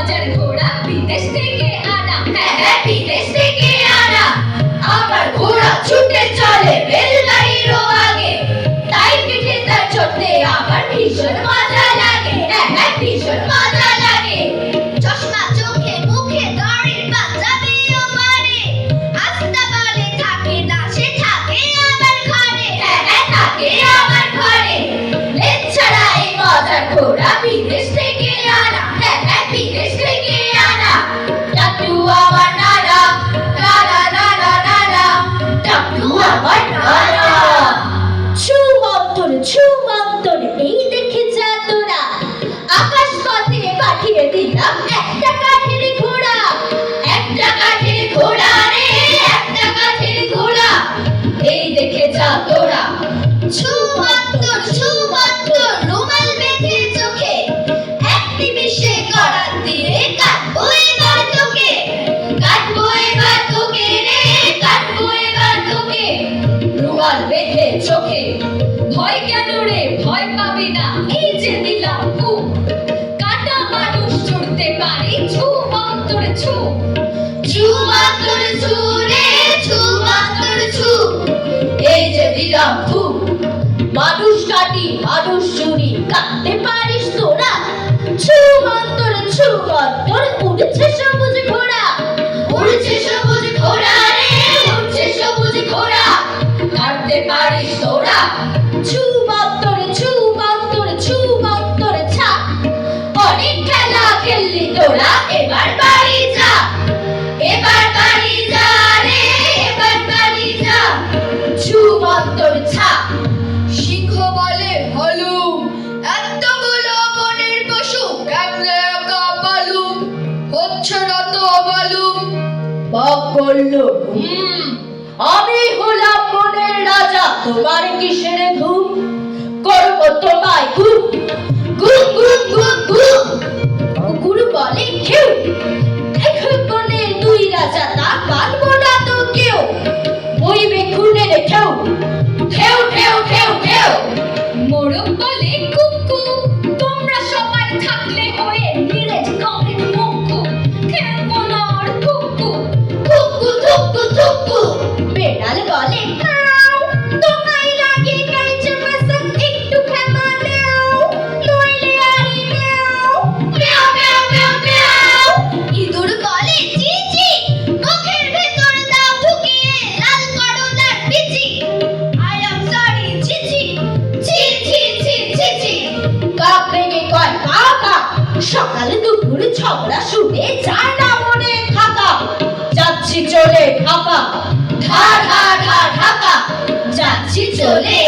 মজার ঘোড়া বিদেশ থেকে আনা, হ্যাঁ হ্যাঁ বিদেশ থেকে আনা। আমার ঘোড়া ছুটে চলে রেলগাড়িরও আগে, তাই পিঠে তার চড়তে আমার ভীষণ মজা লাগে, হ্যাঁ হ্যাঁ ভীষণ মজা লাগে। চশমা চোখে মুখে গাড়ির পাঞ্জাবিও পরে, আস্তা বলে থাকে না সে থাকে আমার ঘরে, হ্যাঁ হ্যাঁ থাকে আমার ঘরে। লেজ ছাড়া এই মজার ঘোড়া বিদেশ থেকে আনা, হ্যাঁ হ্যাঁ বিদেশ থেকে আনা। টাকলু আমার নানা, নানা নানা নানা, টাকলু আমার নানা। ছু মন্তরে এই দেখে যা তোরা, আকাশ পথে পাঠিয়ে দিলাম একটা কাঠের ঘোড়া, একটা কাঠের ঘোড়া রে, একটা কাঠের ঘোড়া। এই দেখে যা তোরা। ছু মন্তর রুমাল বেঁধে চোখে, এক নিমিষে করার তীরে কাটবো এবার তোকে, কাটবো এবার তোকে রে, কাটবো এবার তোকে। রুমাল বেঁধে চোখে, ভয় কেন রে ভয় পাবি না, এই যে দিলাম খুব। কাটা মানুষ ছুটতে পারি ছু মন্তরে ছু, ছু মন্তরে ছু রে, ছু মন্তরে ছু। এই যে দিলাম খুব। মানুষ কাটি মানুষ চুরি কাটতে পারিস তোরা, ছু মন্তর উড়ছে সবুজ ঘোড়া, উড়ছে সবুজ ঘোড়া রে, উড়ছে সবুজ ঘোড়া। কাটতে পারিস তোরা। ছু মন্তরে ছা, অনেক খেলা খেললি তোরা, এবার বাড়ি যা, এবার বাড়ি যা রে, এবার বাড়ি যা। ছু মন্তর ছা। সিংহ বলে হলুম, এতগুলো বনের পশু কেমনে একা পালুম, হচ্ছে না তো মালুম। বাঘ বলল আমি হলাম বনের রাজা, তোমার কিসের ধুম, করবো তোমায় গুম গুম গুম গুম গুম। কুকুর বলে কেউ, দেখো বনের দুই রাজা, তা মানবো না তো কেউ, বইবে খুনের ঢেউ ঢেউ ঢেউ ঢেউ ঢেউ। মোরগ বলে কুকু, তোমরা সবাই থাকলে হয়ে নিরেট কমেট মুক্কু, খেলবো না আর কুকু কুকু থুকু থুকু। বেড়াল বলে কাউ, তোমায় লাগে কাইচে মাসা, একটু ক্ষমা দাও, নইলে আরি নাও, মেও মেও মেও মেও। ইঁদুর বলে জি জি, মুখের ভেতর দাও ঢুকিয়ে লাল করো তার বিচি, I am sorry ছি ছি ছি ছি ছি ছি ছি। কাক রেগে কয় কা কা, সকাল দুপুর ঝগড়া শুনে যায় না মনে থাকা, যাচ্ছি চলে ঢাকা, ঢা ঢা ঢা ঢাকা, যাচ্ছি চলে